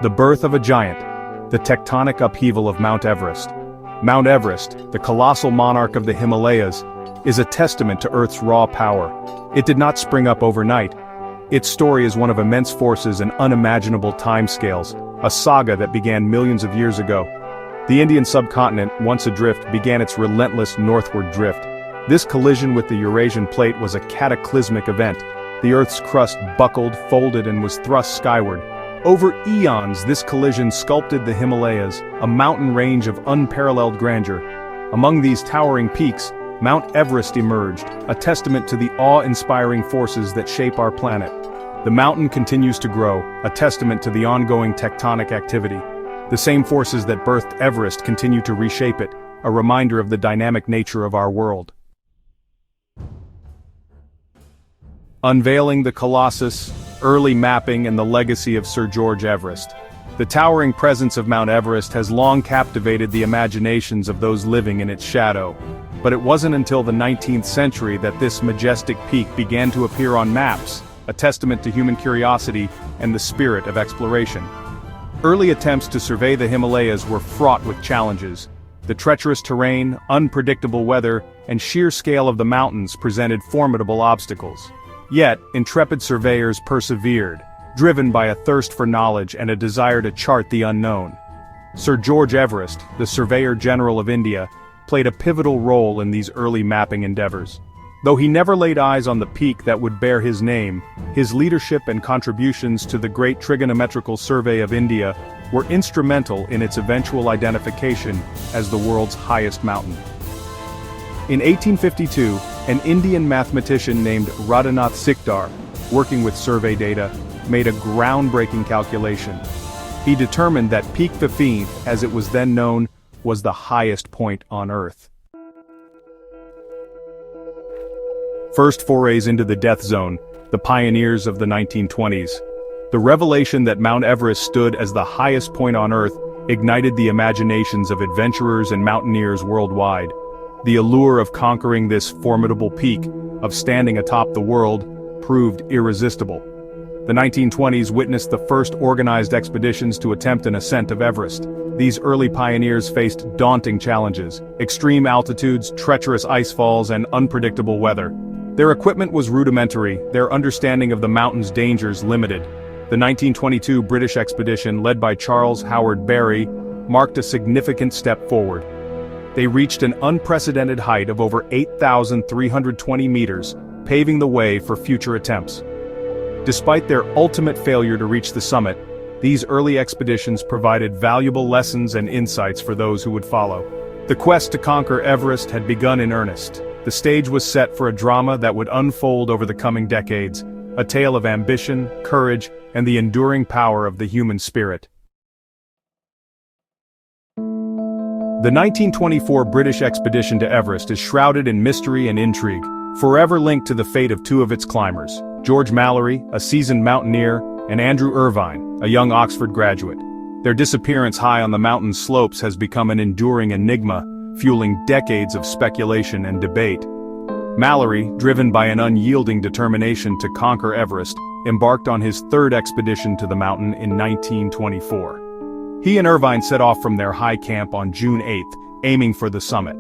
The birth of a giant, the tectonic upheaval of Mount Everest. Mount Everest, the colossal monarch of the Himalayas, is a testament to Earth's raw power. It did not spring up overnight. Its story is one of immense forces and unimaginable timescales, a saga that began millions of years ago. The Indian subcontinent, once adrift, began its relentless northward drift. This collision with the Eurasian plate was a cataclysmic event. The Earth's crust buckled, folded, and was thrust skyward. Over eons, this collision sculpted the Himalayas, a mountain range of unparalleled grandeur. Among these towering peaks, Mount Everest emerged, a testament to the awe-inspiring forces that shape our planet. The mountain continues to grow, a testament to the ongoing tectonic activity. The same forces that birthed Everest continue to reshape it, a reminder of the dynamic nature of our world. Unveiling the Colossus, early mapping and the legacy of Sir George Everest. The towering presence of Mount Everest has long captivated the imaginations of those living in its shadow. But it wasn't until the 19th century that this majestic peak began to appear on maps, a testament to human curiosity and the spirit of exploration. Early attempts to survey the Himalayas were fraught with challenges. The treacherous terrain, unpredictable weather, and sheer scale of the mountains presented formidable obstacles. Yet, intrepid surveyors persevered, driven by a thirst for knowledge and a desire to chart the unknown. Sir George Everest, the Surveyor General of India, played a pivotal role in these early mapping endeavors. Though he never laid eyes on the peak that would bear his name, his leadership and contributions to the Great Trigonometrical Survey of India were instrumental in its eventual identification as the world's highest mountain. In 1852, an Indian mathematician named Radhanath Sikdar, working with survey data, made a groundbreaking calculation. He determined that Peak 15, as it was then known, was the highest point on Earth. First forays into the death zone, the pioneers of the 1920s. The revelation that Mount Everest stood as the highest point on Earth ignited the imaginations of adventurers and mountaineers worldwide. The allure of conquering this formidable peak, of standing atop the world, proved irresistible. The 1920s witnessed the first organized expeditions to attempt an ascent of Everest. These early pioneers faced daunting challenges: extreme altitudes, treacherous ice falls, and unpredictable weather. Their equipment was rudimentary, their understanding of the mountain's dangers limited. The 1922 British expedition, led by Charles Howard Barry, marked a significant step forward. They reached an unprecedented height of over 8,320 meters, paving the way for future attempts. Despite their ultimate failure to reach the summit, these early expeditions provided valuable lessons and insights for those who would follow. The quest to conquer Everest had begun in earnest. The stage was set for a drama that would unfold over the coming decades, a tale of ambition, courage, and the enduring power of the human spirit. The 1924 British expedition to Everest is shrouded in mystery and intrigue, forever linked to the fate of two of its climbers, George Mallory, a seasoned mountaineer, and Andrew Irvine, a young Oxford graduate. Their disappearance high on the mountain's slopes has become an enduring enigma, fueling decades of speculation and debate. Mallory, driven by an unyielding determination to conquer Everest, embarked on his third expedition to the mountain in 1924. He and Irvine set off from their high camp on June 8th, aiming for the summit.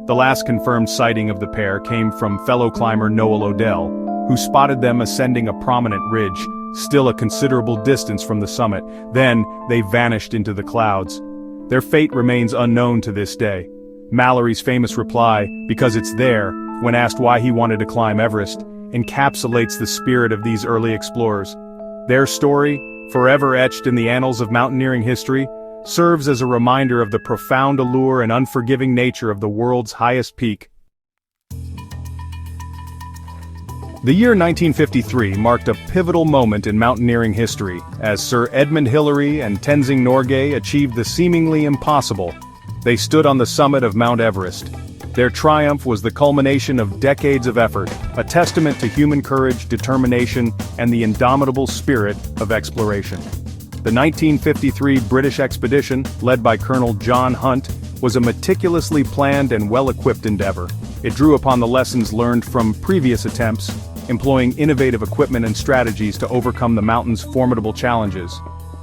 The last confirmed sighting of the pair came from fellow climber Noel Odell, who spotted them ascending a prominent ridge, still a considerable distance from the summit. Then, they vanished into the clouds. Their fate remains unknown to this day. Mallory's famous reply, "Because it's there," when asked why he wanted to climb Everest, encapsulates the spirit of these early explorers. Their story, forever etched in the annals of mountaineering history, serves as a reminder of the profound allure and unforgiving nature of the world's highest peak. The year 1953 marked a pivotal moment in mountaineering history, as Sir Edmund Hillary and Tenzing Norgay achieved the seemingly impossible. They stood on the summit of Mount Everest. Their triumph was the culmination of decades of effort, a testament to human courage, determination, and the indomitable spirit of exploration. The 1953 British expedition, led by Colonel John Hunt, was a meticulously planned and well-equipped endeavor. It drew upon the lessons learned from previous attempts, employing innovative equipment and strategies to overcome the mountain's formidable challenges.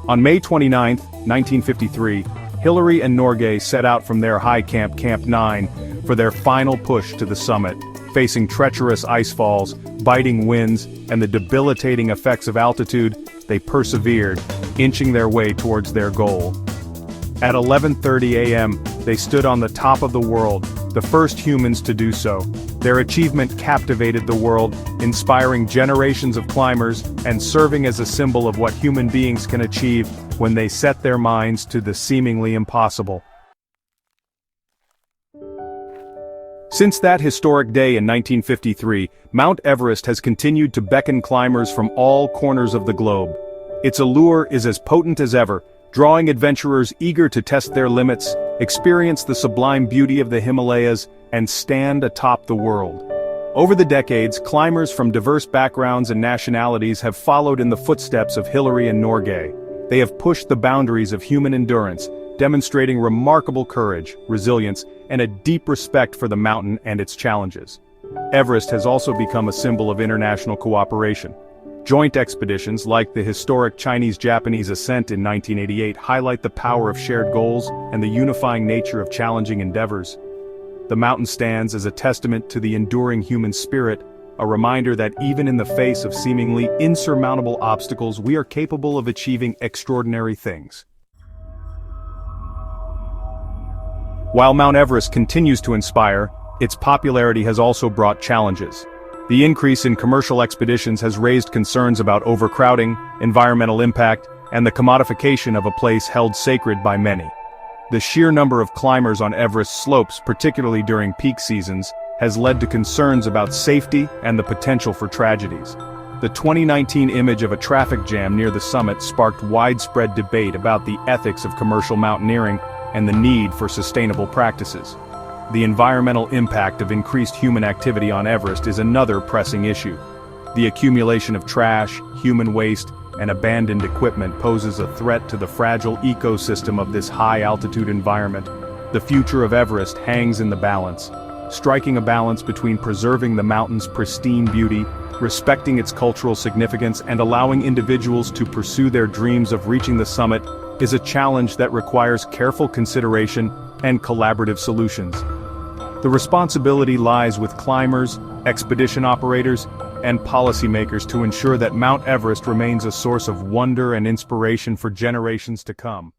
On May 29, 1953, Hillary and Norgay set out from their high camp, Camp 9, for their final push to the summit, facing treacherous ice falls, biting winds, and the debilitating effects of altitude. They persevered, inching their way towards their goal. At 11:30 a.m., they stood on the top of the world, the first humans to do so. Their achievement captivated the world, inspiring generations of climbers and serving as a symbol of what human beings can achieve when they set their minds to the seemingly impossible. Since that historic day in 1953, Mount Everest has continued to beckon climbers from all corners of the globe. Its allure is as potent as ever, drawing adventurers eager to test their limits, experience the sublime beauty of the Himalayas, and stand atop the world. Over the decades, climbers from diverse backgrounds and nationalities have followed in the footsteps of Hillary and Norgay. They have pushed the boundaries of human endurance, demonstrating remarkable courage, resilience, and a deep respect for the mountain and its challenges. Everest has also become a symbol of international cooperation. Joint expeditions like the historic Chinese-Japanese ascent in 1988 highlight the power of shared goals and the unifying nature of challenging endeavors. The mountain stands as a testament to the enduring human spirit, a reminder that even in the face of seemingly insurmountable obstacles, we are capable of achieving extraordinary things. While Mount Everest continues to inspire, its popularity has also brought challenges. The increase in commercial expeditions has raised concerns about overcrowding, environmental impact, and the commodification of a place held sacred by many. The sheer number of climbers on Everest's slopes, particularly during peak seasons, has led to concerns about safety and the potential for tragedies. The 2019 image of a traffic jam near the summit sparked widespread debate about the ethics of commercial mountaineering and the need for sustainable practices. The environmental impact of increased human activity on Everest is another pressing issue. The accumulation of trash, human waste, and abandoned equipment poses a threat to the fragile ecosystem of this high-altitude environment. The future of Everest hangs in the balance, striking a balance between preserving the mountain's pristine beauty, respecting its cultural significance, and allowing individuals to pursue their dreams of reaching the summit is a challenge that requires careful consideration and collaborative solutions. The responsibility lies with climbers, expedition operators, and policymakers to ensure that Mount Everest remains a source of wonder and inspiration for generations to come.